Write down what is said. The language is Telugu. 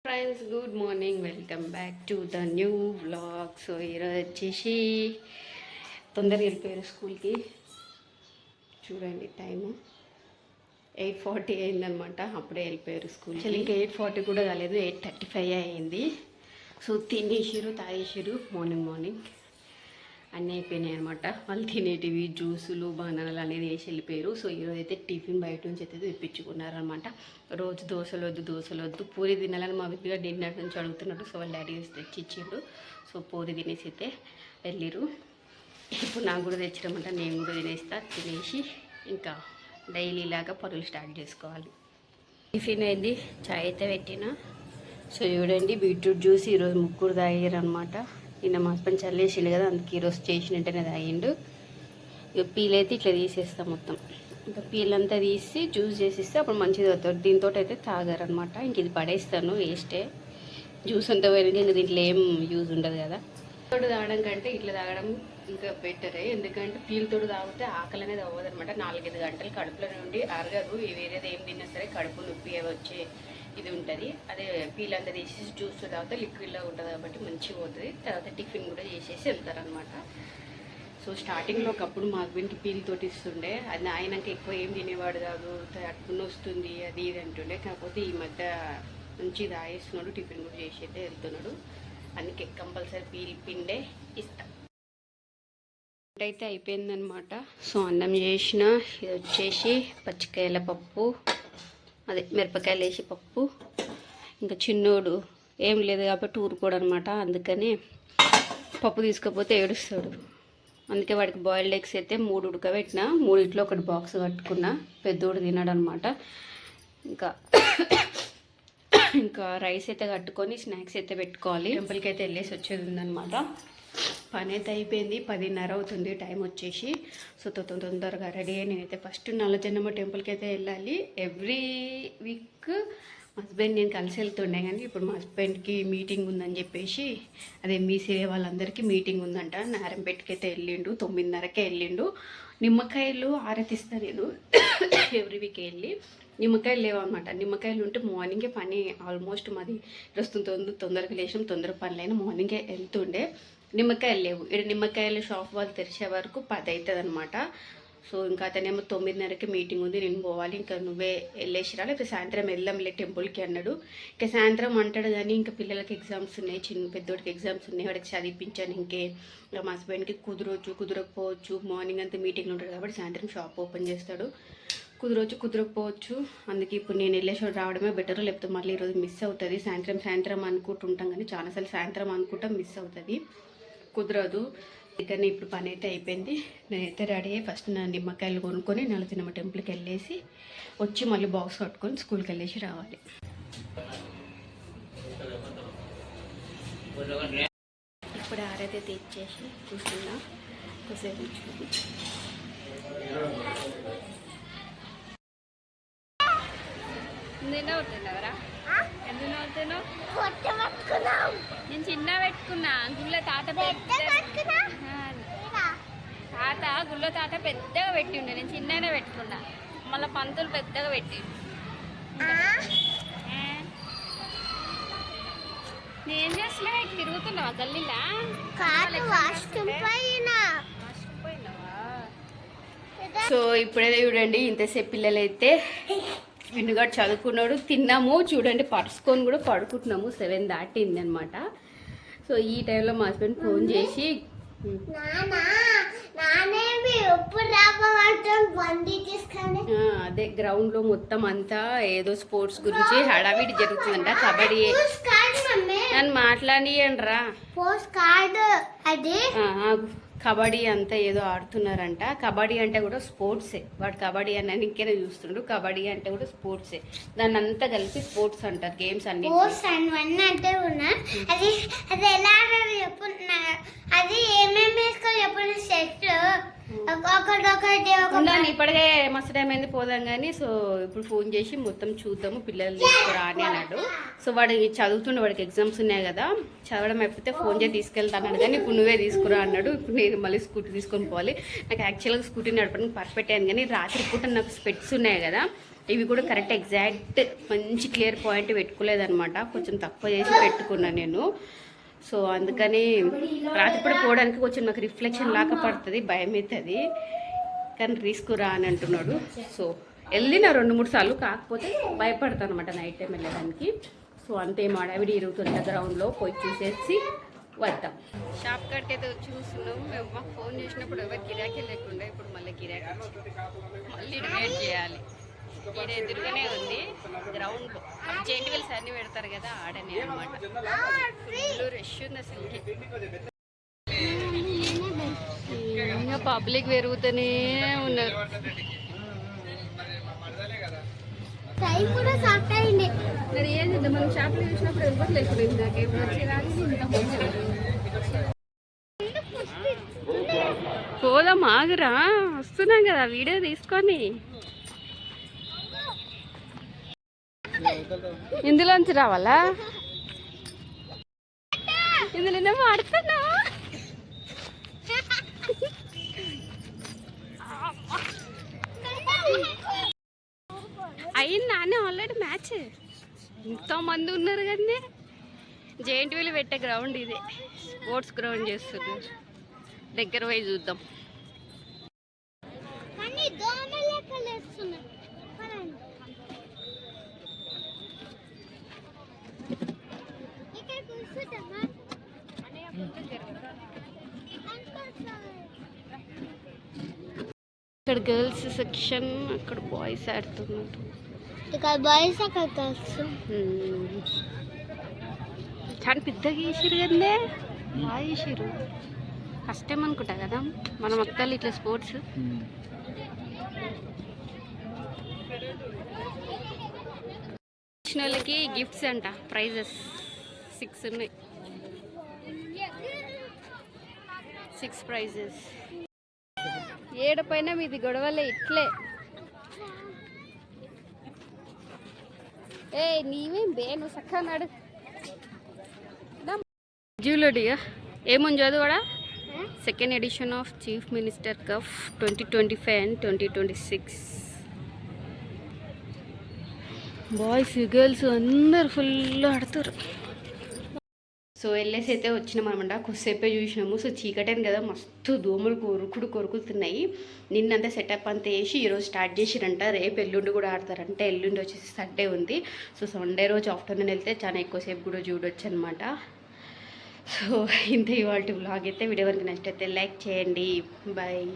Friends good morning, welcome back to the new vlog. So ఈరోజు వచ్చేసి తొందరగా వెళ్ళిపోయారు స్కూల్కి. చూడండి టైము 8:40 అయిందనమాట. అప్పుడే వెళ్ళిపోయారు స్కూల్కి. ఇంకా 8:40 కూడా కాలేదు, 8:35 అయింది. సో తినేసిరు, తాగేసిరు. మార్నింగ్ అన్నీ అయిపోయినాయి అనమాట. వాళ్ళు తినేటివి జ్యూసులు, బనానాలు అనేది వేసి వెళ్ళిపోయారు. సో ఈరోజు అయితే టిఫిన్ బయట నుంచి అయితే తెప్పించుకున్నారనమాట. రోజు దోశలు వద్దు పూరి తినాలని మా విద్యగా డిన్నర్ నుంచి అడుగుతున్నాడు. సో వాళ్ళ డాడీ తెచ్చి ఇచ్చిండు. సో పూరి తినేసి అయితే వెళ్ళిరు. ఇప్పుడు నాకు కూడా తెచ్చిరమంట, నేను కూడా తినేసి ఇంకా డైలీ లాగా పనులు స్టార్ట్ చేసుకోవాలి. టిఫిన్ అయింది, చాయ్ అయితే పెట్టిన. సో చూడండి బీట్రూట్ జ్యూస్ ఈరోజు ముగ్గురు తాగారు అనమాట. నిన్న మా హస్బెండ్ చల్లేసిండు కదా, అందుకే ఈరోజు చేసినట్టునే తాగిండు. ఇక పీల్ అయితే ఇట్లా తీసేస్తాం మొత్తం. ఇంకా పీల్ అంతా తీసి జ్యూస్ చేసిస్తే అప్పుడు మంచిది అవుతుంది. దీంతో అయితే తాగారనమాట. ఇంక ఇది పడేస్తాను, వేస్టే. జ్యూస్ అంతా పోయినాక ఇంకా దీంట్లో ఏం యూజ్ ఉండదు కదా. తోడు తాగడం కంటే ఇట్లా తాగడం ఇంకా బెటరే. ఎందుకంటే పీల్ తోడు తాగితే ఆకలి అనేది అవ్వదు అనమాట. 4-5 గంటలు కడుపులో నుండి అరగదు. వేరేది ఏం తిన్నా సరే కడుపు నొప్పి వచ్చే ఇది ఉంటుంది. అదే పీల్ అంతా తీసేసి జ్యూస్ తాగితే లిక్విడ్లో ఉంటుంది కాబట్టి మంచిగా పోతుంది. తర్వాత టిఫిన్ కూడా చేసేసి వెళ్తారనమాట. సో స్టార్టింగ్లో ఒకప్పుడు మా హస్బెండ్కి పీల్ తోటి ఇస్తుండే. అది ఆయనకి ఎక్కువ ఏం తినేవాడు కాదు, అట్టుకుని వస్తుంది అది ఇది అంటుండే. కాకపోతే ఈ మధ్య మంచి తాగేస్తున్నాడు, టిఫిన్ కూడా చేసి అయితే వెళ్తున్నాడు. అందుకే కంపల్సరీ పీల్ పిండే ఇస్తాం. అయితే అయిపోయిందనమాట. సో అన్నం చేసిన. ఇది వచ్చేసి పచ్చికాయల పప్పు, అదే మిరపకాయలు వేసి పప్పు. ఇంకా చిన్నోడు ఏం లేదు కాబట్టి ఊరుకోడు అనమాట. అందుకని పప్పు తీసుకపోతే ఏడుస్తాడు. అందుకే వాడికి బాయిల్డ్ ఎగ్స్ అయితే 3 ఉడకబెట్టిన. 3 ఒకటి బాక్స్ కట్టుకున్నా. పెద్దోడు తిన్నాడు అనమాట. ఇంకా రైస్ అయితే కట్టుకొని స్నాక్స్ అయితే పెట్టుకోవాలి. టెంపుల్కి అయితే వెళ్ళేసి వచ్చేది ఉందన్నమాట. పని అయితే అయిపోయింది, 10:30 అవుతుంది టైం వచ్చేసి. సో తొందరగా రెడీ అయ్యి నేనైతే ఫస్ట్ నల్లజన్నమ్మ టెంపుల్కి అయితే వెళ్ళాలి. ఎవ్రీ వీక్ మా హస్బెండ్ నేను కలిసి వెళ్తుండే, కానీ ఇప్పుడు మా హస్బెండ్కి మీటింగ్ ఉందని చెప్పేసి అదే మీసే వాళ్ళందరికీ మీటింగ్ ఉందంట. నారంపేటకి అయితే వెళ్ళిండు, 9:30కే వెళ్ళిండు. నిమ్మకాయలు ఆరతిస్తా నేను ఎవ్రీ వీక్ వెళ్ళి. నిమ్మకాయలు లేవన్నమాట. నిమ్మకాయలు ఉంటే మార్నింగే పని ఆల్మోస్ట్ మాది వస్తుంది. తొందరగా లేచాం, తొందర పనులైనా మార్నింగే వెళ్తుండే. నిమ్మకాయలు లేవు. ఇక్కడ నిమ్మకాయలు షాప్ వాళ్ళు తెరిచే వరకు 10 అవుతుంది అనమాట. సో ఇంకా అతనేమో 9:30కి మీటింగ్ ఉంది, నేను పోవాలి, ఇంకా నువ్వే వెళ్ళేసిరా, లేకపోతే సాయంత్రం వెళ్దాంలే టెంపుల్కి అన్నాడు. ఇంకా సాయంత్రం అంటాడు కానీ ఇంకా పిల్లలకి ఎగ్జామ్స్ ఉన్నాయి, పెద్దోడికి ఎగ్జామ్స్ ఉన్నాయి, వాడికి చదివించాను. ఇంకా మా హస్బెండ్కి కుదరకపోవచ్చు. మార్నింగ్ అంతా మీటింగ్లు ఉంటాడు కాబట్టి సాయంత్రం షాప్ ఓపెన్ చేస్తాడు. కుదరకపోవచ్చు. అందుకే ఇప్పుడు నేను వెళ్ళేసి రావడమే బెటర్, లేకపోతే మళ్ళీ ఈరోజు మిస్ అవుతుంది. సాయంత్రం అనుకుంటుంటాం కానీ చాలాసార్లు సాయంత్రం అనుకుంటాం, మిస్ అవుతుంది, కుదరదు. అందుకని ఇప్పుడు పని అయితే అయిపోయింది. నేనైతే రెడీ అయ్యి ఫస్ట్ నా నిమ్మకాయలు కొనుక్కొని నల్లజన్నమ్మ టెంపుల్కి వెళ్ళేసి వచ్చి మళ్ళీ బాక్స్ కట్టుకొని స్కూల్కి వెళ్ళేసి రావాలి. ఇప్పుడు ఆరైతే తెచ్చేసి చూస్తున్నా కొద్దిసేపు చూసి. నేను చిన్న పెట్టుకున్నా. గుళ్ళో తాత పెద్దగా పెట్టి ఉండే, నేను చిన్ననే పెట్టుకున్నా. మళ్ళీ పంతులు పెద్దగా పెట్టి నేను చేస్తున్నా. తిరుగుతున్నావా గల్లీలా? సో ఇప్పుడైతే చూడండి, ఇంతసేపు పిల్లలైతే విన్నుగా చదువుకున్నాడు, తిన్నాము. చూడండి పరుచుకొని కూడా పడుకుంటున్నాము. 7 దాటింది అనమాట. సో ఈ టైంలో మా హస్బెండ్ ఫోన్ చేసి అదే గ్రౌండ్లో మొత్తం అంతా ఏదో స్పోర్ట్స్ గురించి హడావిడి జరుగుతుందంట. కబడ్డీ నన్ను మాట్లాడియండి రా. కబడ్డీ అంతా ఏదో ఆడుతున్నారంట. కబడ్డీ అంటే కూడా స్పోర్ట్సే. వాడు కబడ్డీ అని ఇంకేనే చూస్తుండు. కబడ్డీ అంటే కూడా స్పోర్ట్సే. దాన్ని అంతా కలిపి స్పోర్ట్స్ అంటారు. గేమ్స్ అన్ని ఇప్పటికే మస్తు టైం అయింది, పోదాం కానీ. సో ఇప్పుడు ఫోన్ చేసి మొత్తం చూద్దాము, పిల్లలు తీసుకురా అని అన్నాడు. సో వాడు చదువుతుండే, వాడికి ఎగ్జామ్స్ ఉన్నాయి కదా, చదవడం అయిపోతే ఫోన్ చేసి తీసుకెళ్తాను కానీ ఇప్పుడు నువ్వే తీసుకురా అన్నాడు. ఇప్పుడు నేను మళ్ళీ స్కూటీ తీసుకొని పోవాలి. నాకు యాక్చువల్గా స్కూటీ నడపడానికి పర్ఫెక్ట్ అయింది, కానీ రాత్రి పూట నాకు స్పెట్స్ ఉన్నాయి కదా, ఇవి కూడా కరెక్ట్ ఎగ్జాక్ట్ మంచి క్లియర్ పాయింట్ పెట్టుకోలేదనమాట, కొంచెం తక్కువ చేసి పెట్టుకున్నాను నేను. సో అందుకని రాత్రిపూట పోవడానికి కొంచెం నాకు రిఫ్లెక్షన్ లాగా పడుతుంది, భయం అవుతుంది. కానీ రిస్క్ రా అని అంటున్నాడు. సో వెళ్ళిన 2-3 సార్లు, కాకపోతే భయపడతాను అనమాట నైట్ టైం వెళ్ళడానికి. సో అంతేం అడవిడి ఇరుగుతుంటే గ్రౌండ్లో పోయి చూసేసి వద్దాం. షాప్ కట్ అయితే చూస్తున్నాం మేము. మాకు ఫోన్ చేసినప్పుడు ఎవరు గిరాకీ లేకుండా ఇప్పుడు మళ్ళీ గిరాకీ మళ్ళీ వెయిట్ చేయాలి. ఇక్కడ ఎదురుగానే ఉంది గ్రౌండ్లో జెయింట్ వీల్స్ అన్నీ పెడతారు కదా, ఆడనే అనమాట. ఫుల్ రష్ ఉంది అసలుకి. ఇంకా పబ్లిక్ పెరుగుతూనే ఉన్నారు. మరి ఏం చేద్దాం, మనం షాప్లో చూసినప్పుడు ఎవరు లేకపోయింది. నాకు ఎప్పుడు పోదాం, ఆగురా, వస్తున్నాం కదా వీడియో తీసుకొని. ఇందులోంచి రావాలా? ఇందులోనే ఆడుతున్నా. అయింది నాన్న ఆల్రెడీ మ్యాచ్. ఎంతోమంది ఉన్నారు కదండి. జెయింట్ వీల్ పెట్టే గ్రౌండ్ ఇది, స్పోర్ట్స్ గ్రౌండ్ చేస్తున్నారు. దగ్గర పోయి చూద్దాం. ఇక్కడ గర్ల్స్ సెక్షన్, అక్కడ బాయ్స్ ఆడుతున్నారు. ఇక్కడ బాయ్స్, అక్కడ గర్ల్స్. చాలా పెద్దగా వేసారు కదండి, బాగా వేసారు. ఫస్ట్ టైం అనుకుంటా కదా మన మొత్తాలు ఇట్లా స్పోర్ట్స్. వచ్చిన వాళ్ళకి గిఫ్ట్స్ అంట, ప్రైజెస్ 6 ఉన్నాయి. 6 ప్రైజెస్. ఏడపైన మీది గొడవలే ఇట్లే. ఏ నీవేం బే, నువ్వు చక్కగా నాడు. జూలోడిగా ఏముంది చదువుడా? Second edition of chief minister cup 2025 and 2026. Boys girls అందరు ఫుల్ ఆడుతారు. సో వెళ్ళేసి అయితే వచ్చినాం అనమాట. కొద్దిసేపే చూసినాము. సో చీకటైన కదా, మస్తు దోమలు కొరుకుతున్నాయి. నిన్నంతా సెటప్ అంతా వేసి ఈరోజు స్టార్ట్ చేసిరంట. రేపు ఎల్లుండి కూడా ఆడతారంట. ఎల్లుండి వచ్చేసి సండే ఉంది. సో సండే రోజు ఆఫ్టర్నూన్ వెళ్తే చాలా ఎక్కువసేపు కూడా చూడొచ్చు అనమాట. సో ఇంత ఇవాళ వ్లాగ్ అయితే. వీడియో వరకు నచ్చితే లైక్ చేయండి. బాయ్.